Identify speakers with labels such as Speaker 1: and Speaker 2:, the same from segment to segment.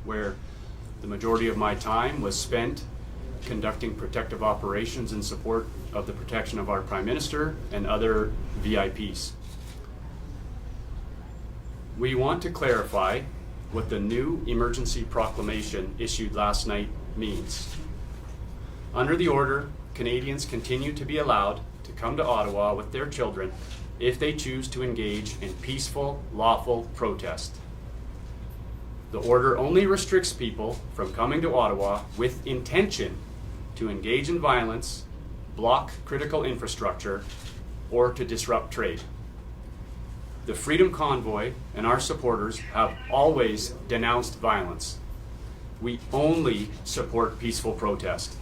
Speaker 1: where the majority of my time was spent conducting protective operations in support of the protection of our Prime Minister and other VIPs. We want to clarify what the new emergency proclamation issued last night means. Under the order, Canadians continue to be allowed to come to Ottawa with their children if they choose to engage in peaceful, lawful protest. The order only restricts people from coming to Ottawa with intention to engage in violence, block critical infrastructure, or to disrupt trade. The Freedom Convoy and our supporters have always denounced violence. We only support peaceful protest.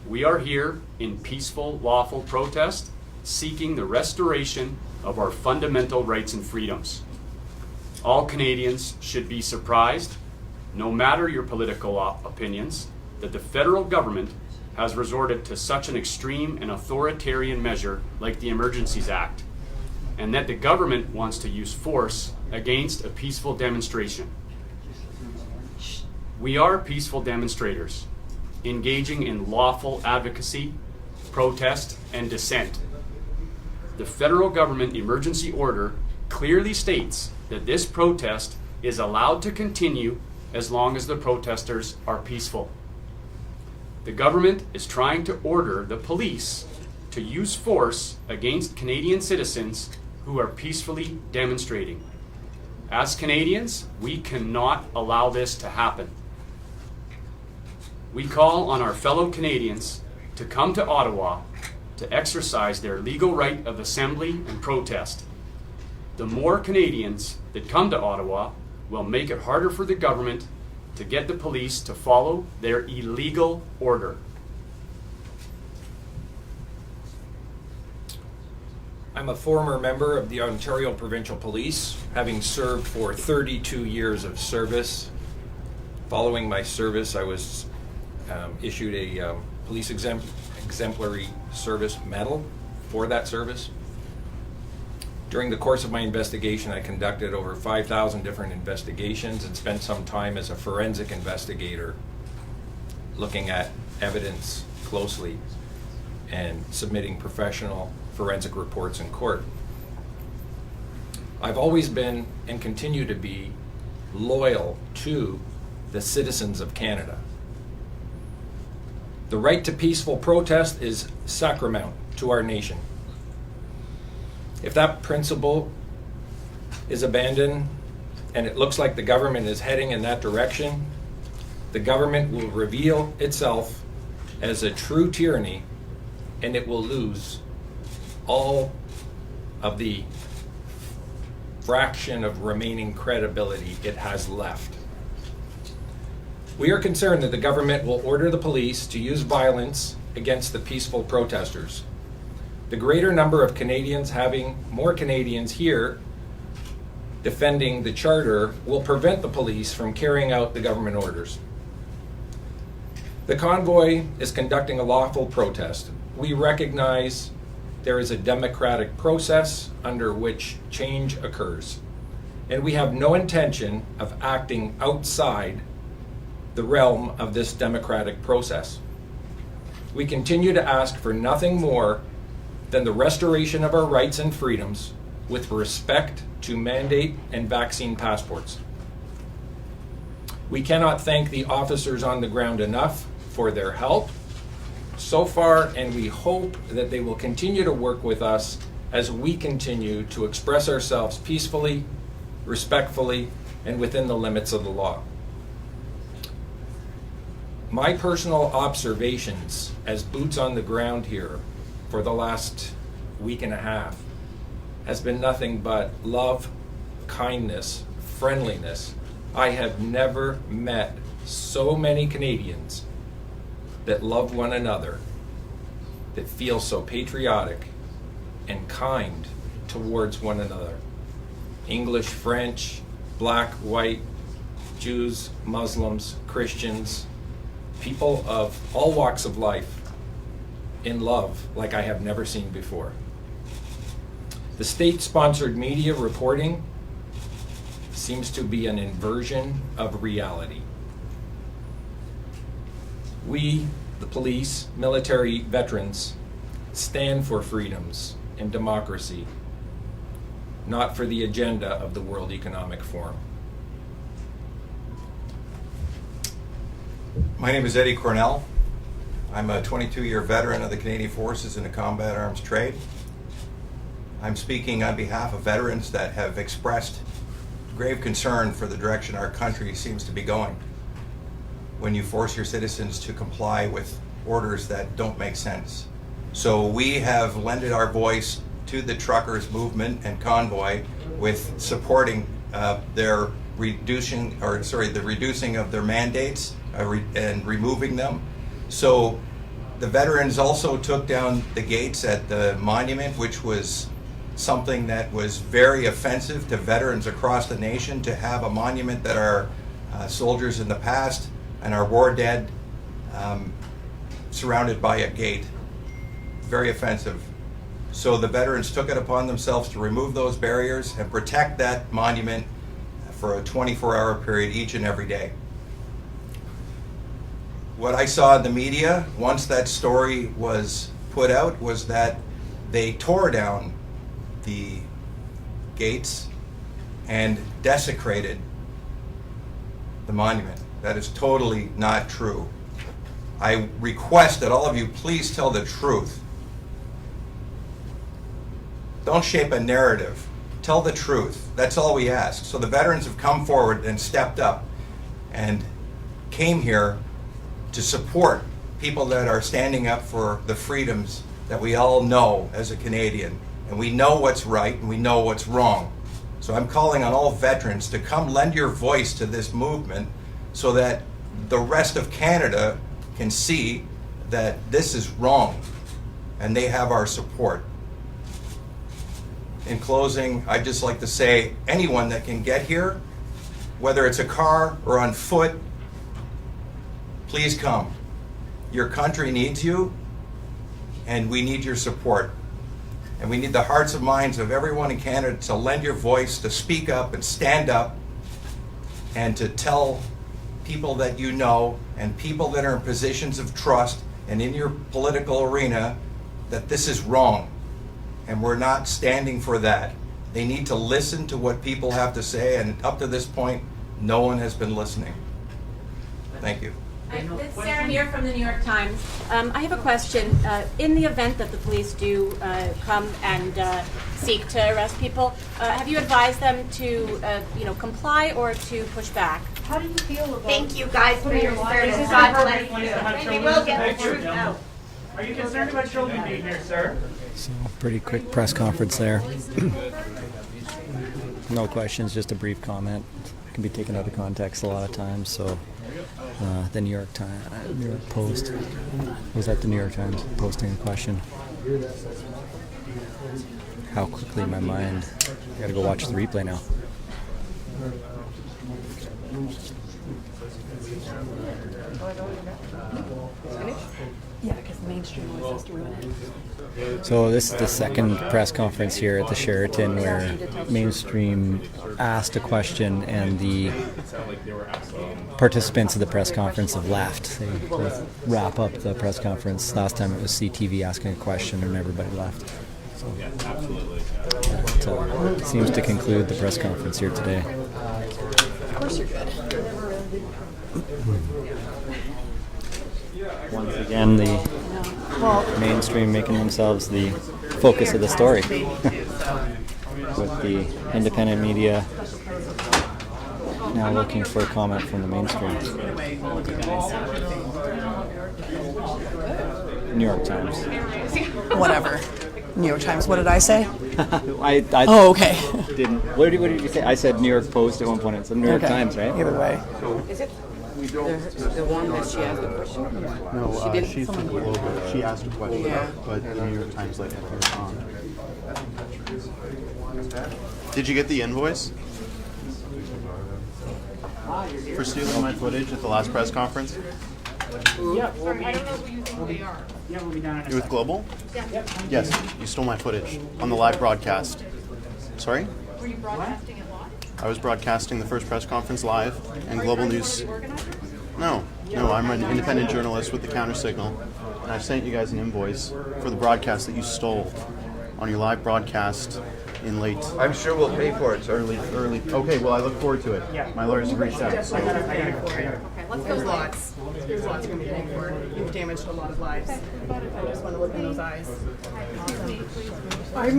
Speaker 1: We are here in peaceful, lawful protest, seeking the restoration of our fundamental rights and freedoms. All Canadians should be surprised, no matter your political opinions, that the federal government has resorted to such an extreme and authoritarian measure like the Emergencies Act, and that the government wants to use force against a peaceful demonstration. We are peaceful demonstrators, engaging in lawful advocacy, protest, and dissent. The federal government emergency order clearly states that this protest is allowed to continue as long as the protesters are peaceful. The government is trying to order the police to use force against Canadian citizens who are peacefully demonstrating. As Canadians, we cannot allow this to happen. We call on our fellow Canadians to come to Ottawa to exercise their legal right of assembly and protest. The more Canadians that come to Ottawa will make it harder for the government to get the police to follow their illegal order.
Speaker 2: I'm a former member of the Ontario Provincial Police, having served for 32 years of service. Following my service, I was issued a police exemplary service medal for that service. During the course of my investigation, I conducted over 5,000 different investigations and spent some time as a forensic investigator looking at evidence closely and submitting professional forensic reports in court. I've always been and continue to be loyal to the citizens of Canada. The right to peaceful protest is sacrosanct to our nation. If that principle is abandoned and it looks like the government is heading in that direction, the government will reveal itself as a true tyranny and it will lose all of the fraction of remaining credibility it has left. We are concerned that the government will order the police to use violence against the peaceful protesters. The greater number of Canadians having more Canadians here defending the Charter will prevent the police from carrying out the government orders. The Convoy is conducting a lawful protest. We recognize there is a democratic process under which change occurs, and we have no intention of acting outside the realm of this democratic process. We continue to ask for nothing more than the restoration of our rights and freedoms with respect to mandate and vaccine passports. We cannot thank the officers on the ground enough for their help so far, and we hope that they will continue to work with us as we continue to express ourselves peacefully, respectfully, and within the limits of the law. My personal observations as boots on the ground here for the last week and a half has been nothing but love, kindness, friendliness. I have never met so many Canadians that love one another, that feel so patriotic and kind towards one another. English, French, black, white, Jews, Muslims, Christians, people of all walks of life in love like I have never seen before. The state-sponsored media reporting seems to be an inversion of reality. We, the police, military, veterans, stand for freedoms and democracy, not for the agenda of the World Economic Forum.
Speaker 3: My name is Eddie Cornell. I'm a 22-year veteran of the Canadian Forces in the combat arms trade. I'm speaking on behalf of veterans that have expressed grave concern for the direction our country seems to be going when you force your citizens to comply with orders that don't make sense. So we have lended our voice to the truckers movement and Convoy with supporting the reducing of their mandates and removing them. So the veterans also took down the gates at the monument, which was something that was very offensive to veterans across the nation, to have a monument that our soldiers in the past and our war dead surrounded by a gate. Very offensive. So the veterans took it upon themselves to remove those barriers and protect that monument for a 24-hour period each and every day. What I saw in the media, once that story was put out, was that they tore down the gates and desecrated the monument. That is totally not true. I request that all of you please tell the truth. Don't shape a narrative. Tell the truth. That's all we ask. So the veterans have come forward and stepped up and came here to support people that are standing up for the freedoms that we all know as a Canadian. And we know what's right and we know what's wrong. So I'm calling on all veterans to come lend your voice to this movement so that the rest of Canada can see that this is wrong and they have our support. In closing, I'd just like to say, anyone that can get here, whether it's a car or on foot, please come. Your country needs you, and we need your support. And we need the hearts and minds of everyone in Canada to lend your voice, to speak up and stand up, and to tell people that you know and people that are in positions of trust and in your political arena that this is wrong. And we're not standing for that. They need to listen to what people have to say, and up to this point, no one has been listening. Thank you.
Speaker 4: It's Sarah Muir from the New York Times. I have a question. In the event that the police do come and seek to arrest people, have you advised them to, comply or to push back?
Speaker 5: How do you feel about?
Speaker 6: Thank you guys for your service. God bless you. We will get the truth out.
Speaker 5: Are you concerned about children being here, sir?
Speaker 7: So, pretty quick press conference there. No questions, just a brief comment. Can be taken out of context a lot of times. So, the New York Post was that the New York Times posting a question. How quickly my mind. I gotta go watch the replay now.
Speaker 5: Yeah, because the mainstream always has to ruin it.
Speaker 7: So this is the second press conference here at the Sheraton where mainstream asked a question and the participants of the press conference have left. They wrap up the press conference. Last time it was CTV asking a question and everybody left. So it seems to conclude the press conference here today.
Speaker 5: Of course you're good.
Speaker 7: Once again, the mainstream making themselves the focus of the story. With the independent media now looking for a comment from the mainstream. New York Times.
Speaker 5: Whatever. New York Times. What did I say?
Speaker 7: I
Speaker 5: Oh, okay.
Speaker 7: didn't. What did you say? I said New York Post at one point. It's the New York Times, right?
Speaker 5: Either way.
Speaker 8: Is it the one that she asked the question?
Speaker 9: No,
Speaker 8: She didn't-
Speaker 9: she's from Global. She asked a question,
Speaker 8: Yeah.
Speaker 9: but the New York Times let her respond. Did you get the invoice for stealing my footage at the last press conference?
Speaker 8: Yeah, I don't know who they are.
Speaker 9: You with Global? Yes, you stole my footage on the live broadcast. Sorry?
Speaker 8: Were you broadcasting it live?
Speaker 9: I was broadcasting the first press conference live, and Global News. No. No, I'm an independent journalist with the Counter Signal, and I sent you guys an invoice for the broadcast that you stole on your live broadcast in late.
Speaker 3: I'm sure we'll pay for it, sir.
Speaker 9: Early. Okay, well, I look forward to it. Yeah. My lawyers have reached out. So.
Speaker 8: Okay, let's go. There's lots we're going to pay for. You've damaged a lot of lives. I just want to look in those eyes. Awesome.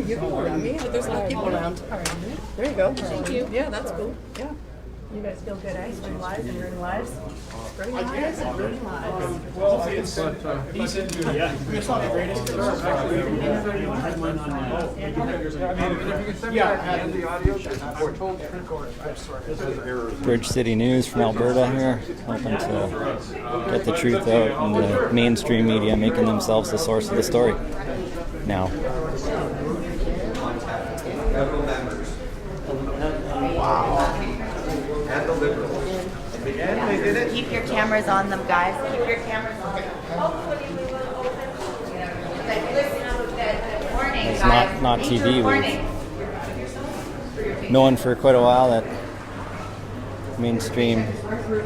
Speaker 8: You can go around me. There's a lot of people around. All right. There you go. Thank you. Yeah, that's cool. Yeah. You guys feel good, eh? Spreading lives and ruining lives? Spreading lives and ruining lives.
Speaker 1: Well, it's decent. Yeah. It's not the greatest.
Speaker 7: Bridge City News from Alberta here, helping to get the truth out, and the mainstream media making themselves the source of the story now.
Speaker 3: And the Liberals. And they did it.
Speaker 6: Keep your cameras on them, guys. Keep your cameras on them. Hopefully we will open. Listen, good morning,
Speaker 7: It's
Speaker 6: guys.
Speaker 7: not
Speaker 6: Need
Speaker 7: TV.
Speaker 6: your warning.
Speaker 7: We've known for quite a while that mainstream,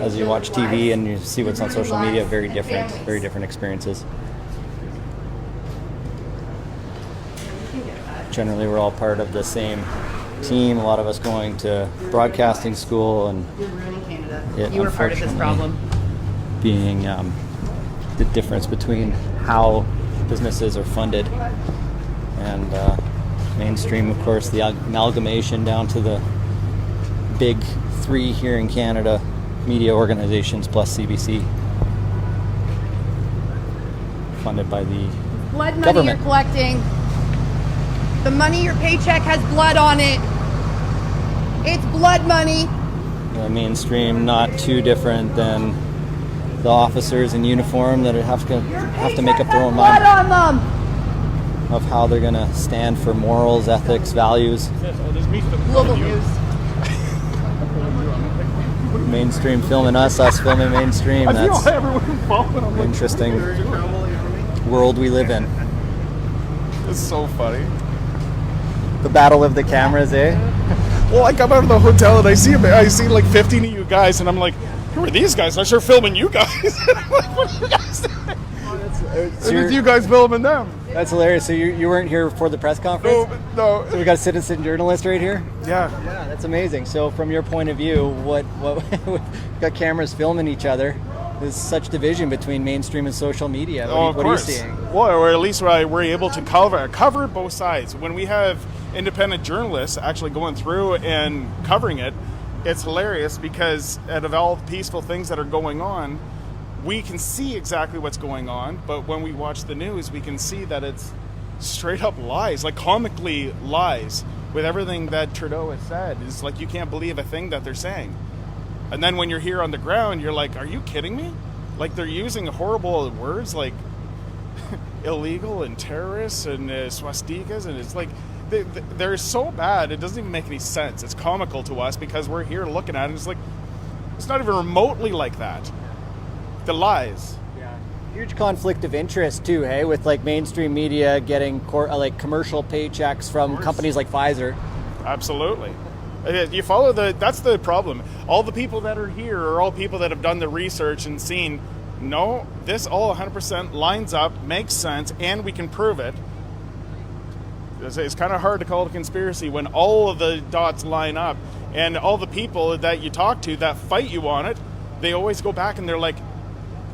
Speaker 7: as you watch TV and you see what's on social media, very different experiences. Generally, we're all part of the same team. A lot of us going to broadcasting school, and
Speaker 8: You're ruining Canada.
Speaker 7: it,
Speaker 8: You were part of this problem.
Speaker 7: being the difference between how businesses are funded and mainstream, of course, the amalgamation down to the big three here in Canada media organizations plus CBC, funded by the
Speaker 10: Blood money
Speaker 7: government.
Speaker 10: you're collecting. The money, your paycheck has blood on it. It's blood money.
Speaker 7: The mainstream not too different than the officers in uniform that have to make up their own
Speaker 10: Blood
Speaker 7: mind
Speaker 10: on them.
Speaker 7: of how they're going to stand for morals, ethics, values.
Speaker 10: Global news.
Speaker 7: Mainstream filming us filming mainstream. That's an interesting world we live in.
Speaker 11: It's so funny.
Speaker 7: The battle of the cameras, eh?
Speaker 11: Well, I come out of the hotel and I see like 15 of you guys, and I'm like, who are these guys? I sure filming you guys. I'm like, what are you guys doing?
Speaker 7: So
Speaker 11: And it's you guys filming them.
Speaker 7: That's hilarious. So you weren't here for the press conference?
Speaker 11: No.
Speaker 7: So we got a citizen journalist right here?
Speaker 11: Yeah.
Speaker 7: Yeah, that's amazing. So from your point of view, what we've got cameras filming each other. There's such division between mainstream and social media. What are you seeing?
Speaker 11: Well, or at least we're able to cover both sides. When we have independent journalists actually going through and covering it, it's hilarious because out of all the peaceful things that are going on, we can see exactly what's going on, but when we watch the news, we can see that it's straight up lies, like comically lies, with everything that Trudeau has said. It's like you can't believe a thing that they're saying. And then when you're here on the ground, you're like, are you kidding me? Like, they're using horrible words like illegal and terrorists and swastikas, and it's like, they're so bad, it doesn't even make any sense. It's comical to us because we're here looking at it, and it's like, it's not even remotely like that. The lies.
Speaker 7: Huge conflict of interest too, hey, with like mainstream media getting like commercial paychecks from companies like Pfizer.
Speaker 11: Absolutely. You follow that's the problem. All the people that are here are all people that have done the research and seen, no, this all 100% lines up, makes sense, and we can prove it. It's kind of hard to call it a conspiracy when all of the dots line up, and all the people that you talk to that fight you on it, they always go back and they're like,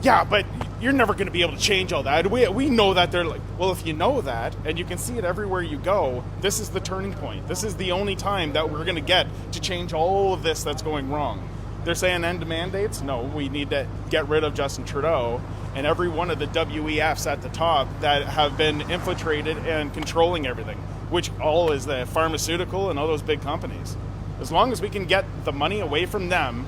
Speaker 11: yeah, but you're never going to be able to change all that. We know that. They're like, well, if you know that, and you can see it everywhere you go, this is the turning point. This is the only time that we're going to get to change all of this that's going wrong. They're saying end to mandates? No, we need to get rid of Justin Trudeau and every one of the WEFs at the top that have been infiltrated and controlling everything, which all is the pharmaceutical and all those big companies. As long as we can get the money away from them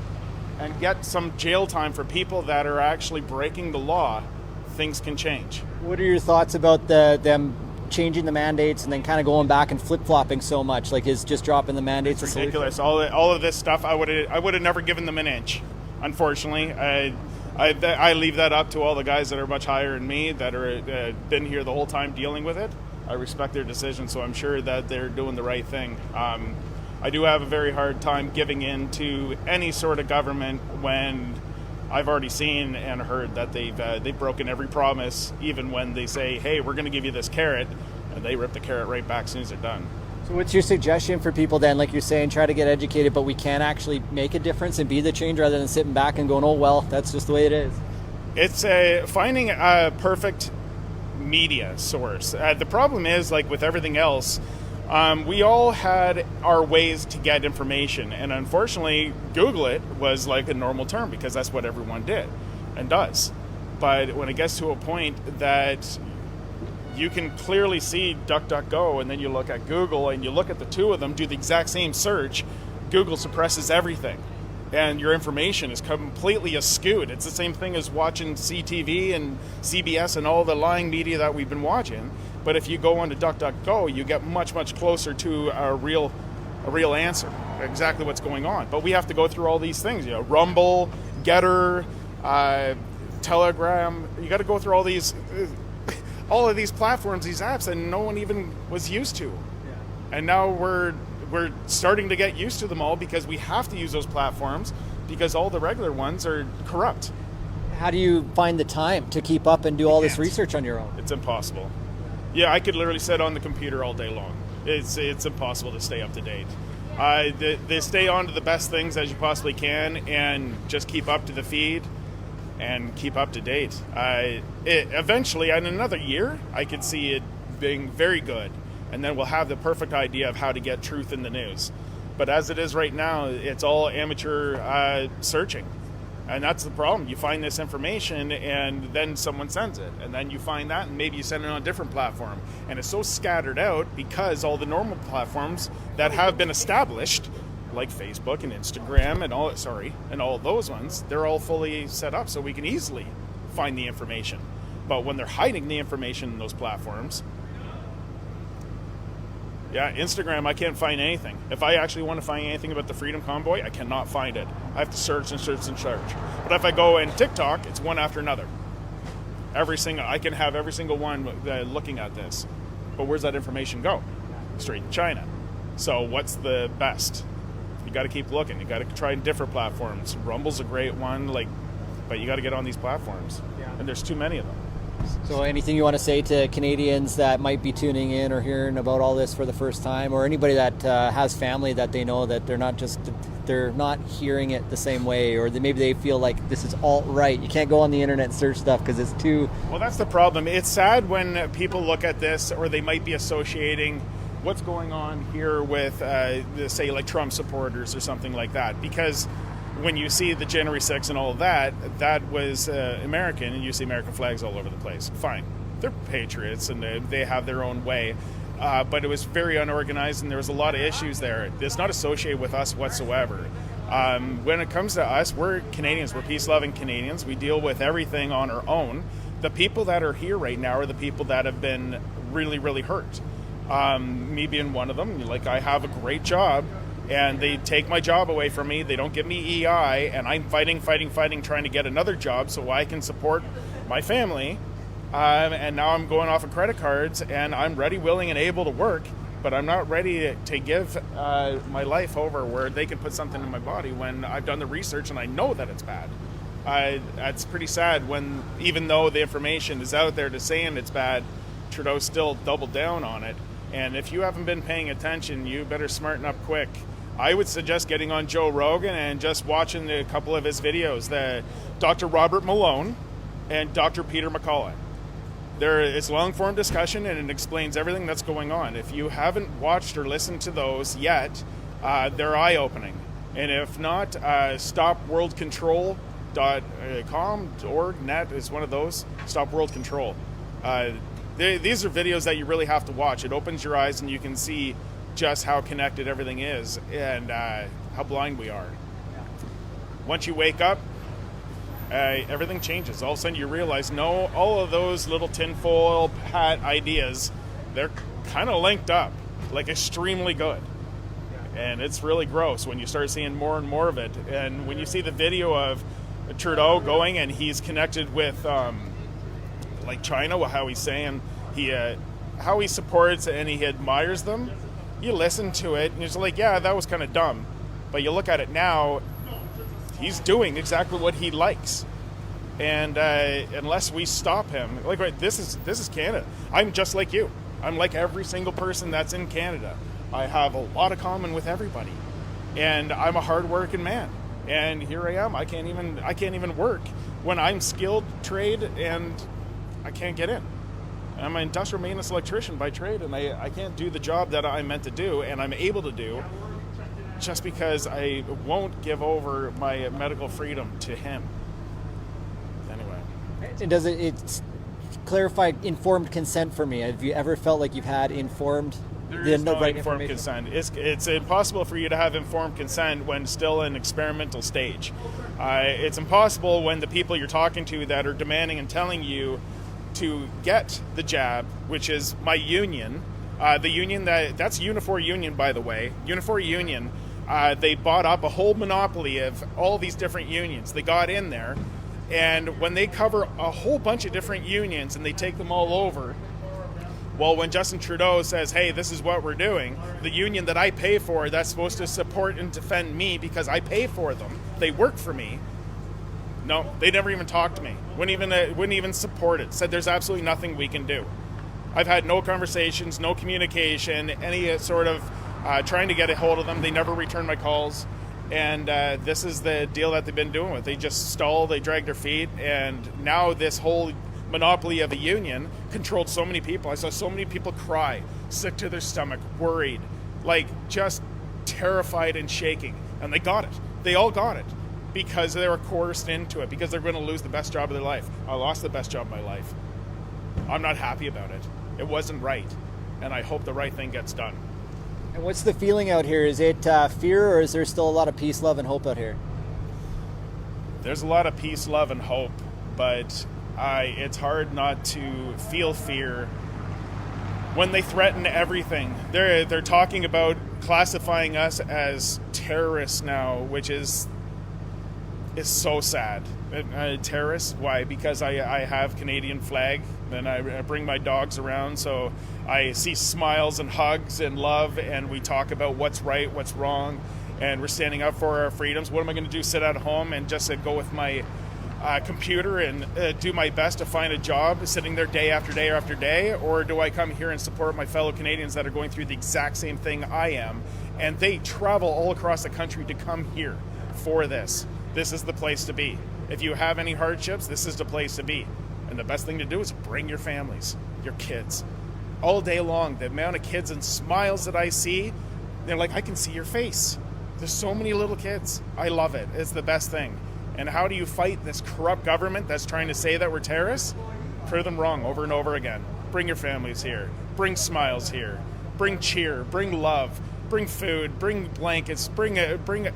Speaker 11: and get some jail time for people that are actually breaking the law, things can change.
Speaker 7: What are your thoughts about them changing the mandates and then kind of going back and flip-flopping so much? Like, is just dropping the mandates
Speaker 11: It's ridiculous. All of this stuff, I would have never given them an inch. Unfortunately, I leave that up to all the guys that are much higher than me that are been here the whole time dealing with it. I respect their decision, so I'm sure that they're doing the right thing. I do have a very hard time giving in to any sort of government when I've already seen and heard that they've broken every promise, even when they say, hey, we're going to give you this carrot, and they rip the carrot right back as soon as they're done.
Speaker 7: So what's your suggestion for people then, like you're saying, try to get educated, but we can actually make a difference and be the change rather than sitting back and going, oh, well, that's just the way it is?
Speaker 11: It's finding a perfect media source. The problem is, like with everything else, we all had our ways to get information, and unfortunately, Google it was like a normal term because that's what everyone did and does. But when it gets to a point that you can clearly see DuckDuckGo, and then you look at Google, and you look at the two of them do the exact same search, Google suppresses everything, and your information is completely askewed. It's the same thing as watching CTV and CBS and all the lying media that we've been watching. But if you go onto DuckDuckGo, you get much, much closer to a real answer, exactly what's going on. But we have to go through all these things, Rumble, Getter, Telegram. You got to go through all of these platforms, these apps that no one even was used to. Yeah. And now we're starting to get used to them all because we have to use those platforms because all the regular ones are corrupt.
Speaker 7: How do you find the time to keep up and do all this research on your own?
Speaker 11: It's impossible. Yeah, I could literally sit on the computer all day long. It's impossible to stay up to date. They stay on to the best things as you possibly can and just keep up to the feed and keep up to date. Eventually, in another year, I could see it being very good, and then we'll have the perfect idea of how to get truth in the news. But as it is right now, it's all amateur searching, and that's the problem. You find this information, and then someone sends it, and then you find that, and maybe you send it on a different platform, and it's so scattered out because all the normal platforms that have been established, like Facebook and Instagram and all those ones, they're all fully set up so we can easily find the information. But when they're hiding the information in those platforms, Instagram, I can't find anything. If I actually want to find anything about the Freedom Convoy, I cannot find it. I have to search and search and search. But if I go in TikTok, it's one after another. I can have every single one looking at this. But where's that information go? Straight to China. So what's the best? You got to keep looking. You got to try different platforms. Rumble's a great one, but you got to get on these platforms, and there's too many of them.
Speaker 7: So anything you want to say to Canadians that might be tuning in or hearing about all this for the first time, or anybody that has family that they know that they're not hearing it the same way, or maybe they feel like this is alt-right. You can't go on the internet and search stuff because it's too...
Speaker 11: Well, that's the problem. It's sad when people look at this, or they might be associating what's going on here with, say, like Trump supporters or something like that. Because when you see the January 6th and all of that, that was American, and you see American flags all over the place. Fine. They're patriots, and they have their own way. But it was very unorganized, and there was a lot of issues there. It's not associated with us whatsoever. When it comes to us, we're Canadians. We're peace-loving Canadians. We deal with everything on our own. The people that are here right now are the people that have been really, really hurt. Me being one of them. I have a great job, and they take my job away from me. They don't give me EI, and I'm fighting, trying to get another job so I can support my family. And now I'm going off of credit cards, and I'm ready, willing, and able to work, but I'm not ready to give my life over where they can put something in my body when I've done the research and I know that it's bad. It's pretty sad when, even though the information is out there to saying it's bad, Trudeau still doubled down on it. And if you haven't been paying attention, you better smarten up quick. I would suggest getting on Joe Rogan and just watching a couple of his videos, Dr. Robert Malone and Dr. Peter McCullough. It's long-form discussion, and it explains everything that's going on. If you haven't watched or listened to those yet, they're eye-opening. And if not, stopworldcontrol.com.org.net is one of those. Stop World Control. These are videos that you really have to watch. It opens your eyes, and you can see just how connected everything is and how blind we are. Once you wake up, everything changes. All of a sudden you realize, no, all of those little tinfoil hat ideas, they're kind of linked up, extremely good. And it's really gross when you start seeing more and more of it. And when you see the video of Trudeau going and he's connected with China, how he's saying how he supports and he admires them, you listen to it and you're just like, yeah, that was kind of dumb. But you look at it now, he's doing exactly what he likes. And unless we stop him, like, right, this is Canada. I'm just like you. I'm like every single person that's in Canada. I have a lot of common with everybody, and I'm a hard-working man. And here I am. I can't even work when I'm skilled trade, and I can't get in. I'm an industrial maintenance electrician by trade, and I can't do the job that I'm meant to do, and I'm able to do, just because I won't give over my medical freedom to him.
Speaker 12: And does it clarify informed consent for me? Have you ever felt like you've had informed?
Speaker 11: There is no informed consent. It's impossible for you to have informed consent when still in experimental stage. It's impossible when the people you're talking to that are demanding and telling you to get the jab, which is my union, the union that's Unifor Union, by the way. Unifor Union, they bought up a whole monopoly of all these different unions. They got in there. And when they cover a whole bunch of different unions and they take them all over, well, when Justin Trudeau says, hey, this is what we're doing, the union that I pay for, that's supposed to support and defend me because I pay for them, they work for me, no, they never even talked to me, wouldn't even support it, said there's absolutely nothing we can do. I've had no conversations, no communication, any sort of trying to get a hold of them. They never return my calls. And this is the deal that they've been doing with. They just stall, they drag their feet, and now this whole monopoly of a union controlled so many people. I saw so many people cry, sick to their stomach, worried, like just terrified and shaking. And they got it. They all got it because they were coerced into it, because they're going to lose the best job of their life. I lost the best job of my life. I'm not happy about it. It wasn't right, and I hope the right thing gets done.
Speaker 12: And what's the feeling out here? Is it fear, or is there still a lot of peace, love, and hope out here?
Speaker 11: There's a lot of peace, love, and hope, but it's hard not to feel fear when they threaten everything. They're talking about classifying us as terrorists now, which is so sad. Terrorists? Why? Because I have Canadian flag, and I bring my dogs around, so I see smiles and hugs and love, and we talk about what's right, what's wrong, and we're standing up for our freedoms. What am I going to do, sit at home and just go with my computer and do my best to find a job sitting there day after day after day? Or do I come here and support my fellow Canadians that are going through the exact same thing I am, and they travel all across the country to come here for this? This is the place to be. If you have any hardships, this is the place to be. And the best thing to do is bring your families, your kids. All day long, the amount of kids and smiles that I see, they're like, I can see your face. There's so many little kids. I love it. It's the best thing. And how do you fight this corrupt government that's trying to say that we're terrorists? Prove them wrong over and over again. Bring your families here. Bring smiles here. Bring cheer. Bring love. Bring food. Bring blankets. Bring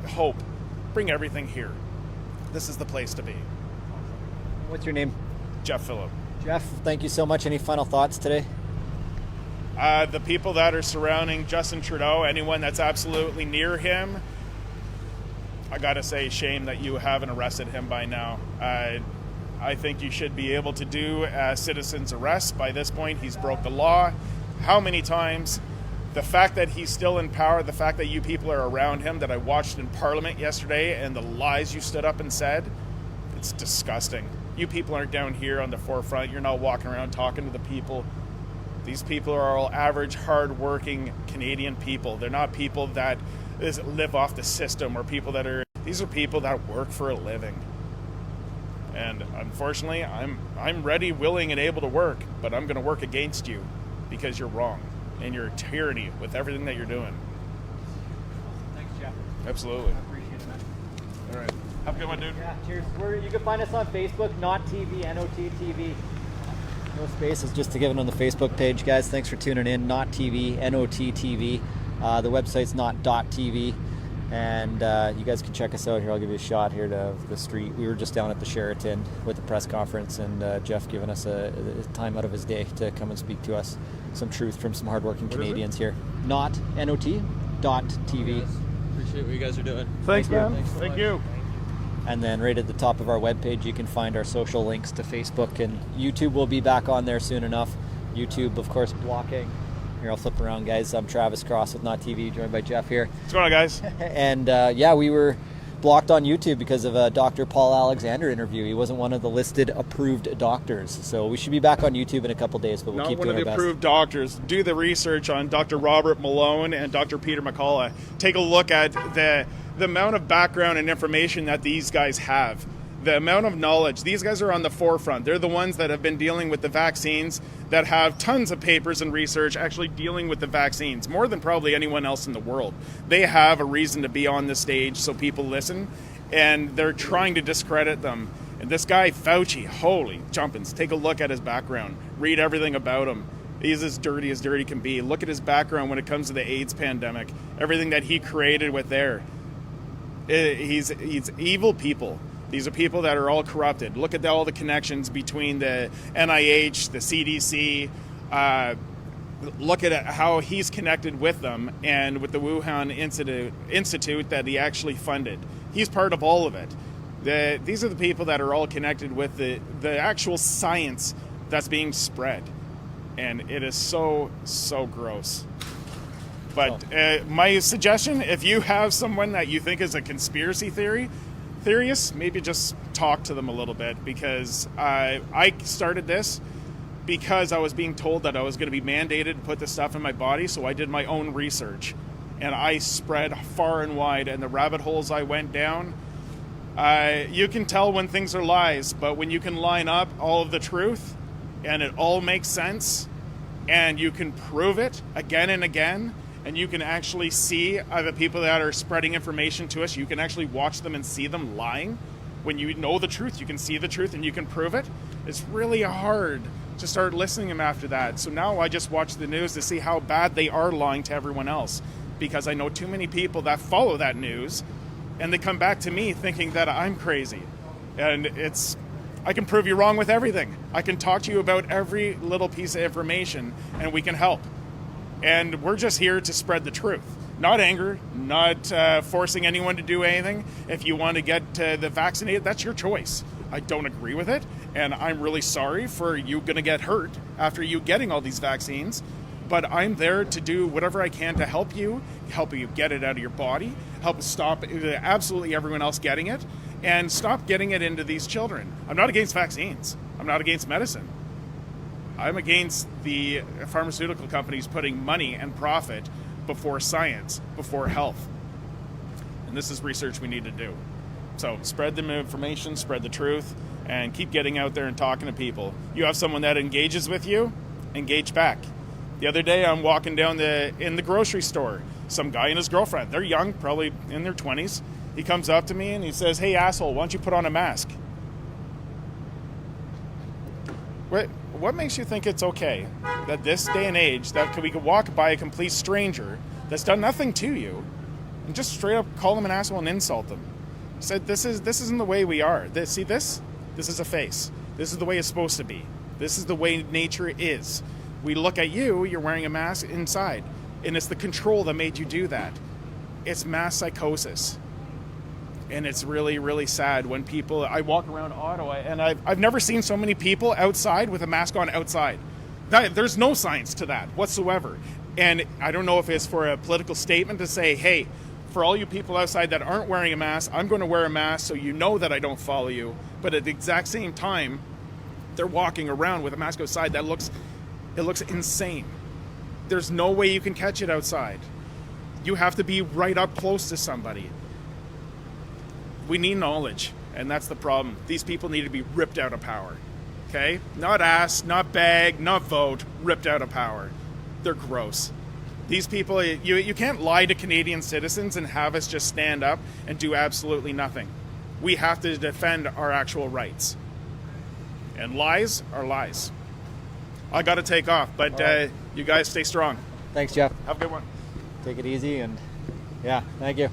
Speaker 11: hope. Bring everything here. This is the place to be.
Speaker 12: What's your name?
Speaker 11: Jeff Phillip.
Speaker 12: Jeff, thank you so much. Any final thoughts today?
Speaker 11: The people that are surrounding Justin Trudeau, anyone that's absolutely near him, I gotta say, shame that you haven't arrested him by now. I think you should be able to do a citizen's arrest. By this point, he's broke the law. How many times? The fact that he's still in power, the fact that you people are around him, that I watched in Parliament yesterday, and the lies you stood up and said, it's disgusting. You people aren't down here on the forefront. You're not walking around talking to the people. These people are all average, hard-working Canadian people. They're not people that live off the system, or people that are... These are people that work for a living. And unfortunately, I'm ready, willing, and able to work, but I'm going to work against you because you're wrong, and you're a tyranny with everything that you're doing.
Speaker 12: Thanks, Jeff.
Speaker 11: Absolutely.
Speaker 12: I appreciate it, man.
Speaker 11: All right. Have a good one, dude.
Speaker 12: Yeah, cheers. You can find us on Facebook, Not TV, NOTTV. No spaces, just to give it on the Facebook page, guys. Thanks for tuning in. Not TV, NOTTV. The website's not.tv. And you guys can check us out here. I'll give you a shot here to the street. We were just down at the Sheraton with the press conference, and Jeff giving us a time out of his day to come and speak to us. Some truth from some hardworking Canadians here. Not NOT.tv.
Speaker 13: Appreciate what you guys are doing.
Speaker 11: Thanks, man.
Speaker 13: Thanks so
Speaker 11: Thank
Speaker 13: much.
Speaker 11: you.
Speaker 12: And then right at the top of our webpage, you can find our social links to Facebook, and YouTube will be back on there soon enough. YouTube, of course, blocking. Here, I'll flip around, guys. I'm Travis Cross with Not TV, joined by Jeff here.
Speaker 11: What's going on, guys?
Speaker 12: And yeah, we were blocked on YouTube because of a Dr. Paul Alexander interview. He wasn't one of the listed approved doctors. So we should be back on YouTube in a couple days, but we'll keep doing our best.
Speaker 11: Not one of the approved doctors. Do the research on Dr. Robert Malone and Dr. Peter McCullough. Take a look at the amount of background and information that these guys have. The amount of knowledge. These guys are on the forefront. They're the ones that have been dealing with the vaccines, that have tons of papers and research actually dealing with the vaccines, more than probably anyone else in the world. They have a reason to be on the stage so people listen, and they're trying to discredit them. And this guy, Fauci, holy jumpins, take a look at his background. Read everything about him. He's as dirty can be. Look at his background when it comes to the AIDS pandemic. Everything that he created with there. He's evil people. These are people that are all corrupted. Look at all the connections between the NIH, the CDC. Look at how he's connected with them and with the Wuhan Institute that he actually funded. He's part of all of it. These are the people that are all connected with the actual science that's being spread. And it is so gross. But my suggestion, if you have someone that you think is a conspiracy theorists, maybe just talk to them a little bit, because I started this because I was being told that I was going to be mandated to put this stuff in my body, so I did my own research. And I spread far and wide, and the rabbit holes I went down, you can tell when things are lies, but when you can line up all of the truth, and it all makes sense, and you can prove it again and again, and you can actually see the people that are spreading information to us, you can actually watch them and see them lying. When you know the truth, you can see the truth and you can prove it. It's really hard to start listening to them after that. So now I just watch the news to see how bad they are lying to everyone else, because I know too many people that follow that news, and they come back to me thinking that I'm crazy. And I can prove you wrong with everything. I can talk to you about every little piece of information, and we can help. And we're just here to spread the truth. Not anger, not forcing anyone to do anything. If you want to get the vaccinated, that's your choice. I don't agree with it, and I'm really sorry for you going to get hurt after you getting all these vaccines. But I'm there to do whatever I can to help you get it out of your body, help stop absolutely everyone else getting it, and stop getting it into these children. I'm not against vaccines. I'm not against medicine. I'm against the pharmaceutical companies putting money and profit before science, before health. And this is research we need to do. So spread the information, spread the truth, and keep getting out there and talking to people. You have someone that engages with you, engage back. The other day I'm walking down in the grocery store. Some guy and his girlfriend, they're young, probably in their 20s. He comes up to me and he says, "Hey asshole, why don't you put on a mask?" What makes you think it's okay that this day and age that we could walk by a complete stranger that's done nothing to you and just straight up call them an asshole and insult them? He said, this isn't the way we are. This is a face. This is the way it's supposed to be. This is the way nature is. We look at you, you're wearing a mask inside, and it's the control that made you do that. It's mass psychosis. And it's really, really sad when people, I walk around Ottawa and I've never seen so many people outside with a mask on outside. There's no science to that whatsoever. And I don't know if it's for a political statement to say, hey, for all you people outside that aren't wearing a mask, I'm going to wear a mask so you know that I don't follow you. But at the exact same time, they're walking around with a mask outside it looks insane. There's no way you can catch it outside. You have to be right up close to somebody. We need knowledge, and that's the problem. These people need to be ripped out of power, okay? Not asked, not begged, not vote, ripped out of power. They're gross. These people, you can't lie to Canadian citizens and have us just stand up and do absolutely nothing. We have to defend our actual rights. And lies are lies. I got to take off, but right. You guys stay strong.
Speaker 12: Thanks, Jeff.
Speaker 11: Have a good one.
Speaker 12: Take it easy, and yeah, thank you.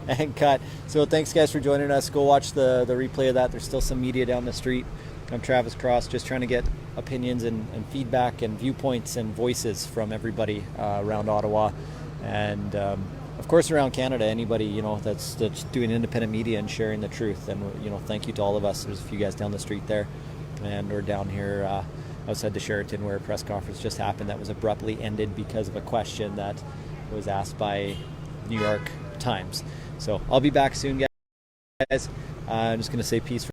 Speaker 12: And cut. So thanks, guys, for joining us. Go watch the replay of that. There's still some media down the street. I'm Travis Cross, just trying to get opinions and feedback and viewpoints and voices from everybody around Ottawa, and of course around Canada. Anybody that's doing independent media and sharing the truth. And thank you to all of us. There's a few guys down the street there, and we're down here outside the Sheraton where a press conference just happened that was abruptly ended because of a question that was asked by New York Times. So I'll be back soon, guys. I'm just going to say peace.